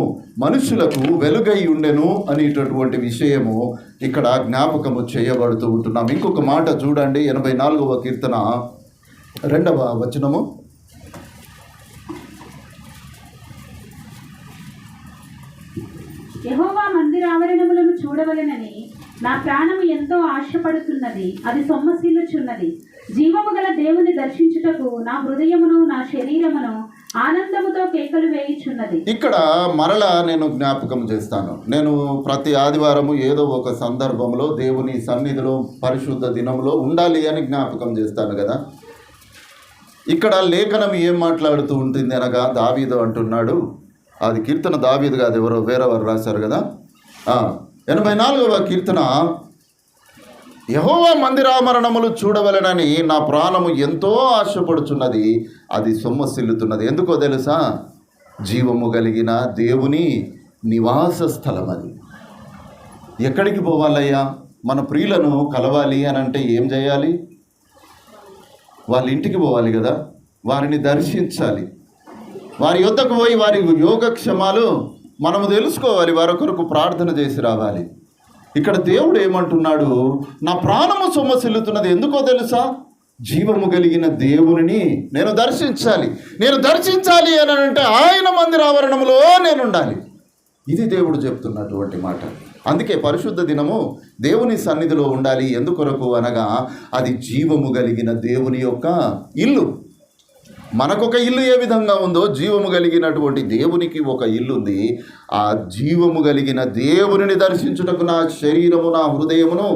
[SPEAKER 1] మనుషులకు వెలుగై ఉండెను అనేటటువంటి విషయము ఇక్కడ జ్ఞాపకము చేయబడుతూ ఉంటున్నాం. ఇంకొక మాట చూడండి, 84వ కీర్తన 2వ వచనము.
[SPEAKER 2] యెహోవా మందిర ఆవరణములను చూడవలెనని నా ప్రాణము ఎంతో ఆశపడుతున్నది, అది సొమ్మసిల్లుచున్నది. జీవము గల దేవుని దర్శించుటకు నా హృదయమును నా శరీరమును ఆనందముతో కేకలు వేయుచున్నది.
[SPEAKER 1] ఇక్కడ మరలా నేను జ్ఞాపకం చేస్తాను. నేను ప్రతి ఆదివారము ఏదో ఒక సందర్భంలో దేవుని సన్నిధిలో పరిశుద్ధ దినంలో ఉండాలి అని జ్ఞాపకం చేస్తాను కదా. ఇక్కడ లేఖనం ఏం మాట్లాడుతూ ఉంటుంది అనగా, దావీదు అంటున్నాడు, అది కీర్తన దావీదు కాదు, వేరెవరు రాశారు కదా. 84వ కీర్తన, యెహోవా మందిరామరణములు చూడవలెనని నా ప్రాణము ఎంతో ఆశపడుచున్నది, అది సొమ్మసిల్లుతున్నది. ఎందుకో తెలుసా? జీవము కలిగిన దేవుని నివాస స్థలం అది. ఎక్కడికి పోవాలయ్యా? మన ప్రియులను కలవాలి అని అంటే ఏం చేయాలి? వాళ్ళ ఇంటికి పోవాలి కదా, వారిని దర్శించాలి, వారి యొద్దకు పోయి వారి యోగక్షేమాలు మనము తెలుసుకోవాలి, వారి కొరకు ప్రార్థన చేసి రావాలి. ఇక్కడ దేవుడు ఏమంటున్నాడు? నా ప్రాణము సొమ్మసిల్లుతున్నది. ఎందుకో తెలుసా? జీవము కలిగిన దేవునిని నేను దర్శించాలి అని అంటే ఆయన మందిర ఆవరణములో నేను ఉండాలి. ఇది దేవుడు చెప్తున్నటువంటి మాట. అందుకే పరిశుద్ధ దినము దేవుని సన్నిధిలో ఉండాలి. ఎందుకొరకు అనగా, అది జీవము కలిగిన దేవుని యొక్క ఇల్లు. మనకొక ఇల్లు ఏ విధంగా ఉందో, జీవము కలిగినటువంటి దేవునికి ఒక ఇల్లు ఉంది. ఆ జీవము కలిగిన దేవునిని దర్శించుటకు నా శరీరము నా హృదయమును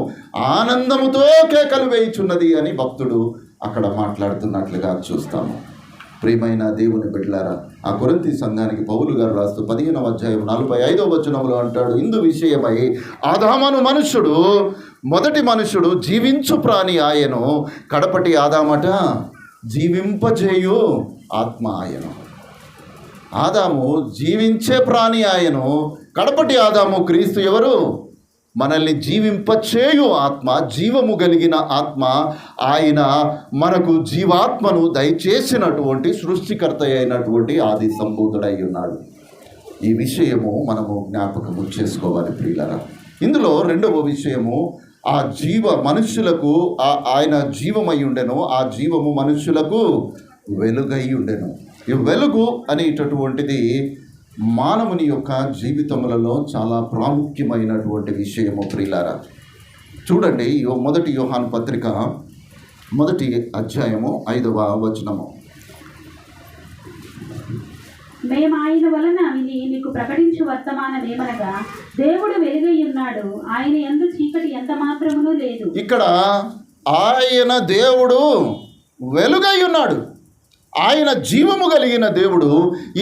[SPEAKER 1] ఆనందముతో కేకలు వేయుచున్నది అని భక్తుడు అక్కడ మాట్లాడుతున్నట్లుగా చూస్తాము. ప్రియమైన దేవుని బిడ్డలారా, ఆ కొరింథీ సంఘానికి పౌలు గారు రాస్తూ 15వ అధ్యాయం 45వ వచనంలో అంటాడు, ఇందు విషయమై ఆదామను మనుష్యుడు మొదటి మనుష్యుడు జీవించు ప్రాణి ఆయను, కడపటి ఆదామట జీవింపజేయు ఆత్మ ఆయను. ఆదాము జీవించే ప్రాణి ఆయను, కడపటి ఆదాము క్రీస్తు ఎవరు? మనల్ని జీవింపచేయు ఆత్మ, జీవము కలిగిన ఆత్మ. ఆయన మనకు జీవాత్మను దయచేసినటువంటి సృష్టికర్త అయినటువంటి ఆది సంభూతుడై ఉన్నాడు. ఈ విషయము మనము జ్ఞాపకము చేసుకోవాలి ప్రియులారా. ఇందులో రెండవ విషయము, ఆ మనుష్యులకు ఆయన జీవమై ఉండెను, ఆ జీవము మనుష్యులకు వెలుగై ఉండెను. ఈ వెలుగు అనేటటువంటిది మానవుని యొక్క జీవితములలో చాలా ప్రాముఖ్యమైనటువంటి విషయము ప్రియులారా. చూడండి, మొదటి యోహాను పత్రిక 1వ అధ్యాయము 5వ వచనము.
[SPEAKER 2] మేము ఆయన వలన విని మీకు ప్రకటించు వర్తమానమేమనగా, దేవుడు వెలుగై ఉన్నాడు, ఆయన యందు చీకటి ఎంత మాత్రమునూ లేదు. ఇక్కడ
[SPEAKER 1] ఆయన దేవుడు వెలుగై ఉన్నాడు, ఆయన జీవము కలిగిన దేవుడు.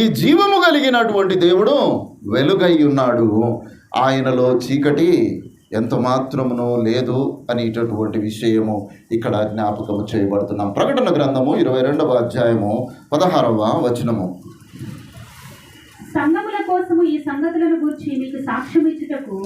[SPEAKER 1] ఈ జీవము కలిగినటువంటి దేవుడు వెలుగై ఉన్నాడు, ఆయనలో చీకటి ఎంత మాత్రమునో లేదు అనేటటువంటి విషయము ఇక్కడ జ్ఞాపకము చేయబడుతున్నాం. ప్రకటన గ్రంథము 22వ అధ్యాయము 16వ వచనము.
[SPEAKER 2] సంఘముల కోసము ఈ సంగతులను గూర్చి మీకు సాక్ష్యం ఇచ్చుటకు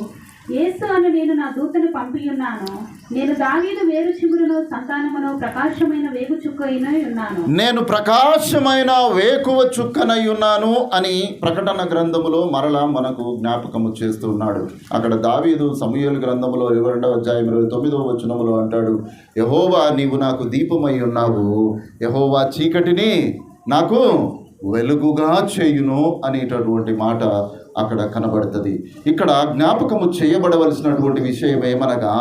[SPEAKER 2] యేసు అను నేను నా దూతను పంపియున్నాను. నేను దావీదు వేరు చిగురును సంతానమును ప్రకాశమైన వేగు చుక్కనై ఉన్నాను.
[SPEAKER 1] నేను ప్రకాశమైన వేకువ చుక్కనై ఉన్నాను అని ప్రకటన గ్రంథములో మరలా మనకు జ్ఞాపకము చేస్తున్నాడు. అక్కడ దావీదు సమూయేలు గ్రంథములో 22వ అధ్యాయం 29వ వచనములో అంటాడు, యెహోవా నీవు నాకు దీపమై ఉన్నావు, యెహోవా చీకటిని నాకు వెలుగుగా చేయును అనేటటువంటి మాట అక్కడ కనబడుతుంది. ఇక్కడ జ్ఞాపకము చేయబడవలసినటువంటి విషయం ఏమనగా,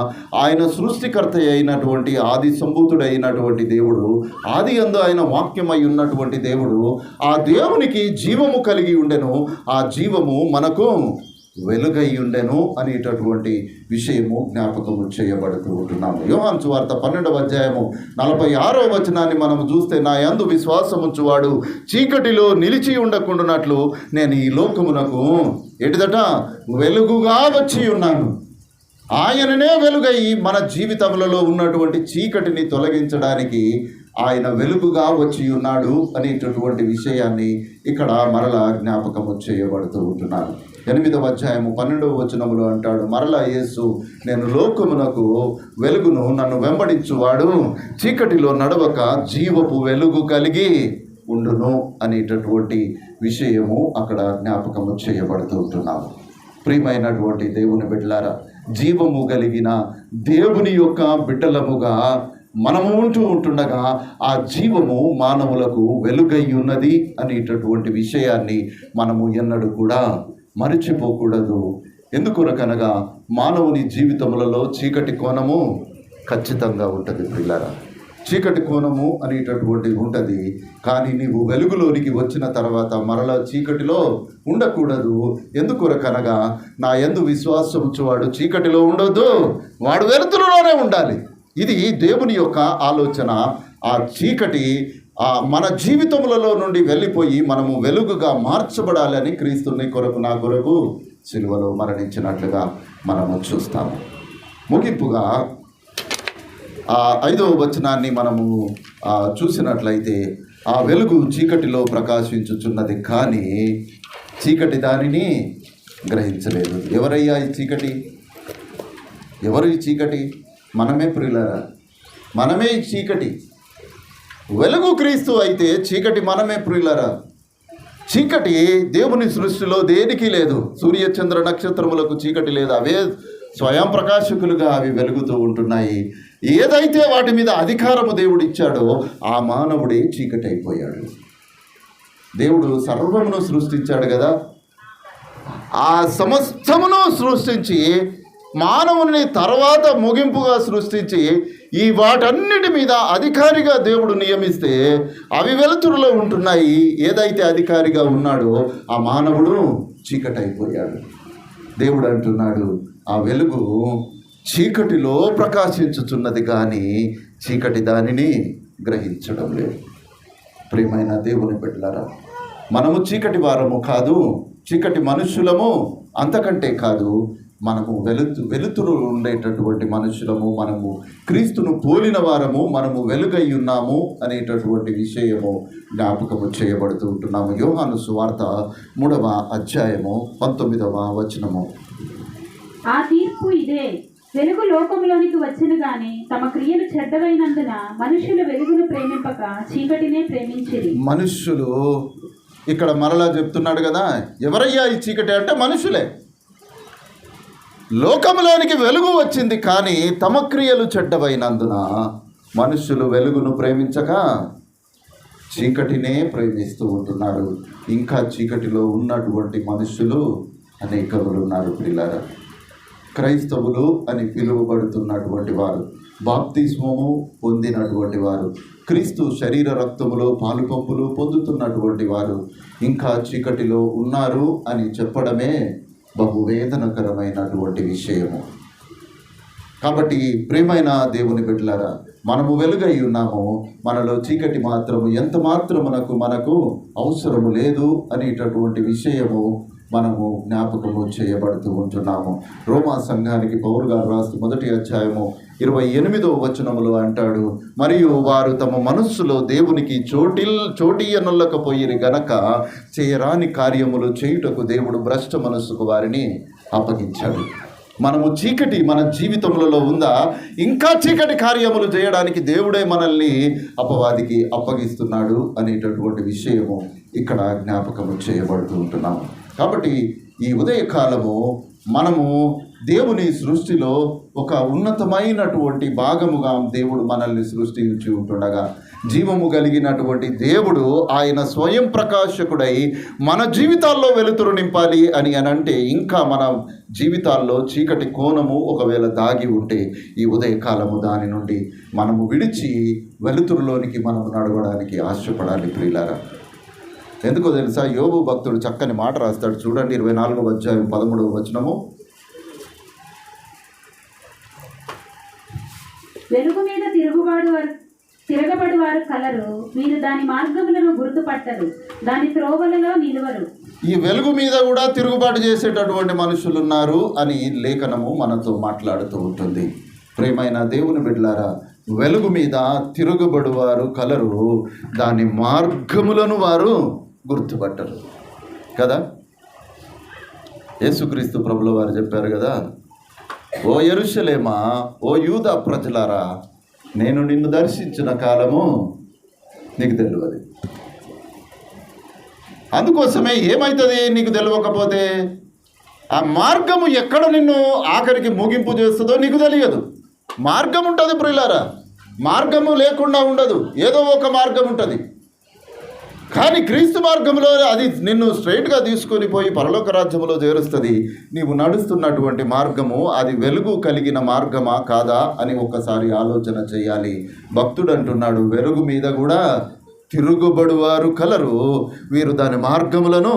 [SPEAKER 1] ఆయన సృష్టికర్త అయినటువంటి ఆది సంభూతుడైనటువంటి దేవుడు, ఆది యందు ఆయన వాక్యమై ఉన్నటువంటి దేవుడు, ఆ దేవునికి జీవము కలిగి ఉండెను, ఆ జీవము మనకు వెలుగై ఉండెను అనేటటువంటి విషయము జ్ఞాపకము చేయబడుతూ ఉంటున్నాము. యోహాను సువార్త 12వ అధ్యాయము 46వ వచనాన్ని మనము చూస్తే, నా యందు విశ్వాసముంచువాడు చీకటిలో నిలిచి ఉండకుండానట్లు నేను ఈ లోకమునకు ఎటుదట వెలుగుగా వచ్చి ఉన్నాను. ఆయననే వెలుగై మన జీవితములలో ఉన్నటువంటి చీకటిని తొలగించడానికి ఆయన వెలుగుగా వచ్చి ఉన్నాడు అనేటటువంటి విషయాన్ని ఇక్కడ మరలా జ్ఞాపకము చేయబడుతూ ఉంటున్నాను. 8వ అధ్యాయము 12వ వచనములో అంటాడు, మరలా యేసు నేను లోకమునకు వెలుగును, నన్ను వెంబడించువాడు చీకటిలో నడవక జీవపు వెలుగు కలిగి ఉండును అనేటటువంటి విషయము అక్కడ జ్ఞాపకము చేయబడుతూ ఉంటున్నాము. ప్రియమైనటువంటి దేవుని బిడ్డలారా, జీవము కలిగిన దేవుని యొక్క బిడ్డలముగా మనము ఉంటుండగా ఆ జీవము మానవులకు వెలుగై ఉన్నది అనేటటువంటి విషయాన్ని మనము ఎన్నడూ కూడా మరిచిపోకూడదు. ఎందుకొరకనగా మానవుని జీవితములలో చీకటి కోణము ఖచ్చితంగా ఉంటుంది పిల్లరా. చీకటి కోణము అనేటటువంటిది ఉంటుంది, కానీ నీవు వెలుగులోనికి వచ్చిన తర్వాత మరలా చీకటిలో ఉండకూడదు. ఎందుకొరకనగా నా యందు విశ్వాసం ఉంచువాడు చీకటిలో ఉండొద్దు, వాడు వెలుతురులోనే ఉండాలి. ఇది దేవుని యొక్క ఆలోచన. ఆ చీకటి మన జీవితములలో నుండి వెళ్ళిపోయి మనము వెలుగుగా మార్చబడాలని క్రీస్తుని కొరకు నా కొరకు సిలువలో మరణించినట్లుగా మనము చూస్తాము. ముగింపుగా 5వ వచనాన్ని మనము చూసినట్లయితే, ఆ వెలుగు చీకటిలో ప్రకాశించుచున్నది, కానీ చీకటి దానిని గ్రహించలేదు. ఎవరయ్యా ఈ చీకటి? ఎవరు ఈ చీకటి? మనమే ప్రియులారా, మనమే ఈ చీకటి. వెలుగు క్రీస్తు అయితే చీకటి మనమే ప్రియులారా. చీకటి దేవుని సృష్టిలో దేనికి లేదు. సూర్య చంద్ర నక్షత్రములకు చీకటి లేదు, అవే స్వయం ప్రకాశకులుగా అవి వెలుగుతూ ఉంటున్నాయి. ఏదైతే వాటి మీద అధికారము దేవుడు ఇచ్చాడో ఆ మానవుడే చీకటి అయిపోయాడు. దేవుడు సర్వమును సృష్టించాడు కదా, ఆ సమస్తమును సృష్టించి మానవుని తర్వాత ముగింపుగా సృష్టించి ఈ వాటన్నిటి మీద అధికారిగా దేవుడు నియమిస్తే అవి వెలుతురులో ఉంటున్నాయి. ఏదైతే అధికారిగా ఉన్నాడో ఆ మానవుడు చీకటి అయిపోయాడు. దేవుడు అంటున్నాడు, ఆ వెలుగు చీకటిలో ప్రకాశించుచున్నది, కానీ చీకటి దానిని గ్రహించడం లేదు. ప్రియమైన దేవుని బిడ్డలారా, మనము చీకటి వారము కాదు, చీకటి మనుషులము, అంతకంటే కాదు, మనము వెలుతురు ఉండేటటువంటి మనుషులము, మనము క్రీస్తును పోలిన వారము, మనము వెలుగై ఉన్నాము అనేటటువంటి విషయము జ్ఞాపకము చేయబడుతూ ఉంటున్నాము. యోహాను సువార్త 3వ అధ్యాయము 19వ వచనము.
[SPEAKER 2] ఆ తీర్పు ఇదే, వెలుగు లోకములోనికి వచ్చిన గాని తమ క్రియలు చెడ్డవైనందున మనుషులు వెలుగును ప్రేమింపక చీకటినే ప్రేమించిరి.
[SPEAKER 1] మనుషులు ఇక్కడ మరలా చెప్తున్నాడు కదా, ఎవరయ్యా ఈ చీకటి అంటే మనుషులే. లోకములోనికి వెలుగు వచ్చింది కానీ తమ క్రియలు చెడ్డవైనందున మనుషులు వెలుగును ప్రేమించక చీకటినే ప్రేమిస్తూ ఉంటున్నారు. ఇంకా చీకటిలో ఉన్నటువంటి మనుషులు అనేకలు ఉన్నారు. పిల్లారా, క్రైస్తవులు అని పిలువబడుతున్నటువంటి వారు, బాప్తిస్మము పొందినటువంటి వారు, క్రీస్తు శరీర రక్తములో పాలు పంపులు పొందుతున్నటువంటి వారు ఇంకా చీకటిలో ఉన్నారు అని చెప్పడమే బహువేదనకరమైనటువంటి విషయము. కాబట్టి ప్రియమైన దేవుని బిడ్డలారా, మనము వెలుగై ఉన్నాము, మనలో చీకటి మాత్రము ఎంత మాత్రమునకు మనకు అవసరము లేదు అనేటటువంటి విషయము మనము జ్ఞాపకము చేయబడుతూ ఉంటున్నాము. రోమా సంఘానికి పౌలు గారు రాస్తూ 1వ అధ్యాయము 28వ వచనములో అంటాడు, మరియు వారు తమ మనస్సులో దేవునికి చోటియనుల్లకపోయిరి గనక చేయరాని కార్యములు చేయుటకు దేవుడు భ్రష్ట మనస్సుకు వారిని అప్పగించాడు. మనము చీకటి మన జీవితములలో ఉందా, ఇంకా చీకటి కార్యములు చేయడానికి దేవుడే మనల్ని అపవాదికి అప్పగిస్తున్నాడు అనేటటువంటి విషయము ఇక్కడ జ్ఞాపకము చేయబడుతూ ఉంటున్నాము. కాబట్టి ఈ ఉదయకాలము మనము దేవుని సృష్టిలో ఒక ఉన్నతమైనటువంటి భాగముగా దేవుడు మనల్ని సృష్టించి ఉంటుండగా, జీవము కలిగినటువంటి దేవుడు ఆయన స్వయం ప్రకాశకుడై మన జీవితాల్లో వెలుతురు నింపాలి అని అంటే, ఇంకా మన జీవితాల్లో చీకటి కోణము ఒకవేళ దాగి ఉంటే ఈ ఉదయకాలము దాని నుండి మనము విడిచి వెలుతురులోనికి మనము నడవడానికి ఆశపడాలి. ప్రియులారా, ఎందుకో తెలుసా, యోబు భక్తుడు చక్కని మాట రాస్తాడు. చూడండి 24వ అధ్యాయం 13వ వచనము.
[SPEAKER 2] వెలుగు మీద తిరగబడు వారు కలరు, మీరు దాని మార్గములను గుర్తుపట్టరు, దాని త్రోవలలో నిలువరు.
[SPEAKER 1] ఈ వెలుగు మీద కూడా తిరుగుబాటు చేసేటటువంటి మనుషులు ఉన్నారు అని లేఖనము మనతో మాట్లాడుతూ ఉంటుంది. ప్రియమైన దేవుని బిడ్డలారా, వెలుగు మీద తిరుగుబడువారు కలరు, దాని మార్గములను వారు గుర్తుపట్టరు కదా. యేసుక్రీస్తు ప్రభుల వారు చెప్పారు కదా, ఓ యెరూషలేమా, ఓ యూదా ప్రజలారా, నేను నిన్ను దర్శించిన కాలము నీకు తెలియదు. అందుకోసమే ఏమవుతుంది నీకు తెలియకపోతే, ఆ మార్గము ఎక్కడ నిన్ను ఆఖరికి ముగింపు చేస్తుందో నీకు తెలియదు. మార్గం ఉంటుంది ప్రియులారా, మార్గము లేకుండా ఉండదు, ఏదో ఒక మార్గం ఉంటుంది. కానీ క్రీస్తు మార్గంలో అది నిన్ను స్ట్రైట్గా తీసుకొని పోయి పరలోక రాజ్యంలో చేరుస్తుంది. నీవు నడుస్తున్నటువంటి మార్గము అది వెలుగు కలిగిన మార్గమా కాదా అని ఒక్కసారి ఆలోచన చేయాలి. భక్తుడు అంటున్నాడు, వెలుగు మీద కూడా తిరుగుబడువారు కలరు, వీరు దాని మార్గములను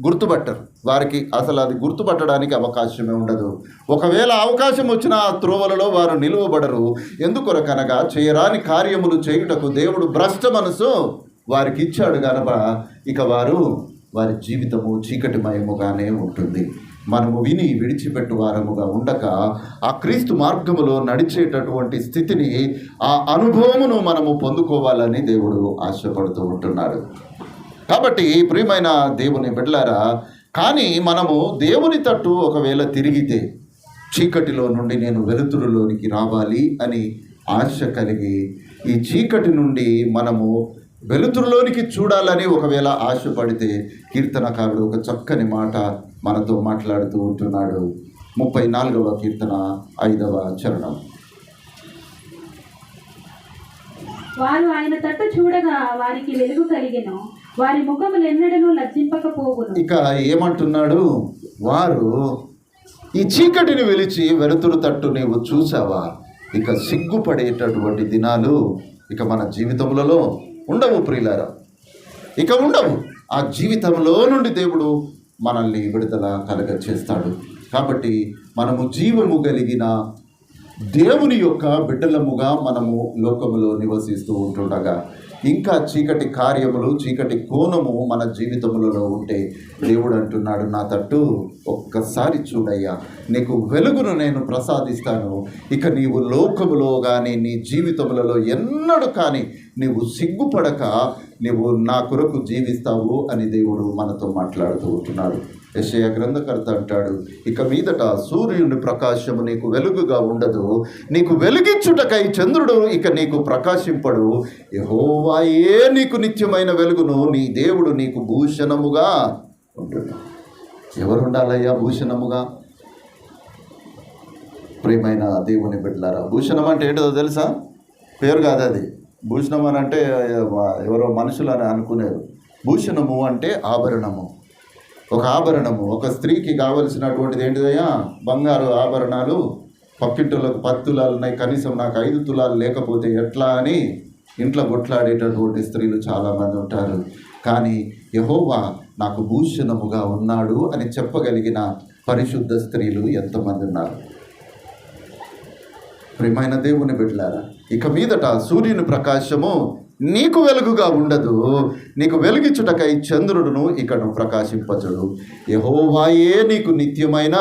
[SPEAKER 1] గుర్తుపట్టరు. వారికి అసలు అది గుర్తుపట్టడానికి అవకాశమే ఉండదు. ఒకవేళ అవకాశం వచ్చిన ఆ త్రోవలలో వారు నిలువబడరు. ఎందుకొరకనగా చేయరాని కార్యములు చేయుటకు దేవుడు భ్రష్ట మనసు వారికి ఇచ్చాడు కనుక ఇక వారి జీవితము చీకటిమయముగానే ఉంటుంది. మనము విని విడిచిపెట్టు వారముగా ఉండక ఆ క్రీస్తు మార్గములో నడిచేటటువంటి స్థితిని, ఆ అనుభవమును మనము పొందుకోవాలని దేవుడు ఆశపడుతూ ఉంటున్నాడు. కాబట్టి ప్రియమైన దేవుని బిడ్డలారా, కానీ మనము దేవుని తట్టు ఒకవేళ తిరిగితే, చీకటిలో నుండి నేను వెలుతురులోనికి రావాలి అని ఆశ కలిగి ఈ చీకటి నుండి మనము వెలుతురులోనికి చూడాలని ఒకవేళ ఆశపడితే, కీర్తనకారుడు ఒక చక్కని మాట మనతో మాట్లాడుతూ ఉంటున్నాడు. 34వ కీర్తన 5వ చరణం.
[SPEAKER 2] వారు ఆయన తట్టు చూడగా వారికి వెలుగు కలిగెను, వారి ముఖములు ఎన్నడూ లజ్జింపకపోవును.
[SPEAKER 1] ఇక ఏమంటున్నాడు, వారు ఈ చీకటిని వెలిచి వెలుతురు తట్టు నీవు చూసావా, ఇక సిగ్గుపడేటటువంటి దినాలు ఇక మన జీవితములలో ఉండవు ప్రియులారా, ఇక ఉండవు. ఆ జీవితంలో నుండి దేవుడు మనల్ని విడుదల కలగచేస్తాడు. కాబట్టి మనము జీవము కలిగిన దేవుని యొక్క బిడ్డలముగా మనము లోకములో నివసిస్తూ ఉంటుండగా ఇంకా చీకటి కార్యములు, చీకటి కోణము మన జీవితములలో ఉంటే దేవుడు అంటున్నాడు, నా తట్టు ఒక్కసారి చూడయ్యా, నీకు వెలుగును నేను ప్రసాదిస్తాను. ఇక నీవు లోకములో కానీ నీ జీవితములలో ఎన్నడూ కానీ నీవు సిగ్గుపడక నీవు నా కొరకు జీవిస్తావు అని దేవుడు మనతో మాట్లాడుతూ ఉంటున్నాడు. యెషయా గ్రంథకర్త అంటాడు, ఇక మీదట సూర్యుని ప్రకాశము నీకు వెలుగుగా ఉండదు, నీకు వెలిగించుటకై చంద్రుడు ఇక నీకు ప్రకాశింపడు, యెహోవాయే నీకు నిత్యమైన వెలుగును, నీ దేవుడు నీకు భూషణముగా ఉంటున్నాడు. ఎవరు ఉండాలయ్యా భూషణముగా? ప్రియమైన దేవుని బిడ్డలారా, భూషణం అంటే ఏంటో తెలుసా? పేరు కాదు అది. భూషణం అని అంటే ఎవరో మనుషులు అని అనుకునేరు. భూషణము అంటే ఆభరణము. ఒక ఆభరణము, ఒక స్త్రీకి కావలసినటువంటిది ఏంటిదయ్యా? బంగారు ఆభరణాలు. పక్కింటులకు 10 తులాలు ఉన్నాయి, కనీసం నాకు 5 తులాలు లేకపోతే ఎట్లా అని ఇంట్లో కొట్లాడేటటువంటి స్త్రీలు చాలామంది ఉంటారు. కానీ యెహోవా నాకు భూషణముగా ఉన్నాడు అని చెప్పగలిగిన పరిశుద్ధ స్త్రీలు ఎంతమంది ఉన్నారు? ప్రియమైన దేవుని బిడ్డలారా, ఇక మీదట సూర్యుని ప్రకాశము నీకు వెలుగుగా ఉండదు, నీకు వెలిగించుటకై చంద్రుడును ఇకను ప్రకాశింపచడు, యెహోవాయే నీకు నిత్యమైన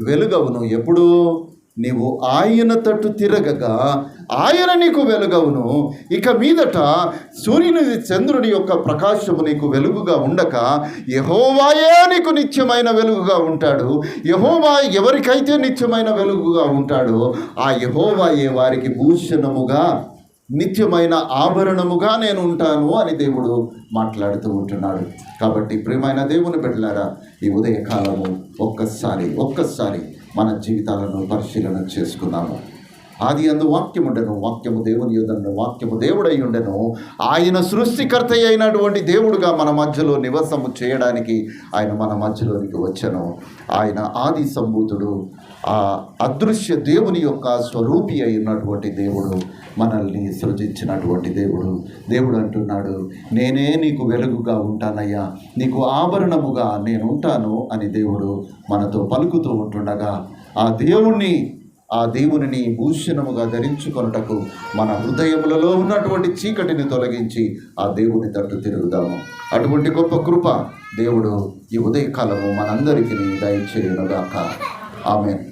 [SPEAKER 1] వెలుగవును. ఎప్పుడు? నీవు ఆయన తట్టు తిరగగా ఆయన నీకు వెలుగవును. ఇక మీదట సూర్యుని చంద్రుడి యొక్క ప్రకాశము నీకు వెలుగుగా ఉండక యెహోవాయే నీకు నిత్యమైన వెలుగుగా ఉంటాడు. యెహోవా ఎవరికైతే నిత్యమైన వెలుగుగా ఉంటాడో ఆ యెహోవాయే వారికి భూషణముగా, నిత్యమైన ఆభరణముగా నేను ఉంటాను అని దేవుడు మాట్లాడుతూ ఉంటున్నాడు. కాబట్టి ప్రియమైన దేవుని బిడ్డలారా, ఈ ఉదయకాలము ఒక్కసారి మన జీవితాలను పరిశీలన చేసుకున్నాము. ఆది అందు వాక్యం ఉండెను, వాక్యము దేవుని యొద్దను, వాక్యము దేవుడై ఉండెను. ఆయన సృష్టికర్త అయినటువంటి దేవుడుగా మన మధ్యలో నివాసము చేయడానికి ఆయన మన మధ్యలోనికి వచ్చెను. ఆయన ఆది సంభూతుడు, ఆ అదృశ్య దేవుని యొక్క స్వరూపి అయినటువంటి దేవుడు, మనల్ని సృజించినటువంటి దేవుడు అంటున్నాడు, నేనే నీకు వెలుగుగా ఉంటానయ్యా, నీకు ఆభరణముగా నేను ఉంటాను అని దేవుడు మనతో పలుకుతూ ఉంటుండగా ఆ దేవునిని భూషణముగా ధరించుకొనుటకు మన హృదయములలో ఉన్నటువంటి చీకటిని తొలగించి ఆ దేవుని తట్టు తిరుగుదాము. అటువంటి గొప్ప కృప దేవుడు ఈ ఉదయకాలము మనందరికీ దయచేయునుగాక. ఆమేన్.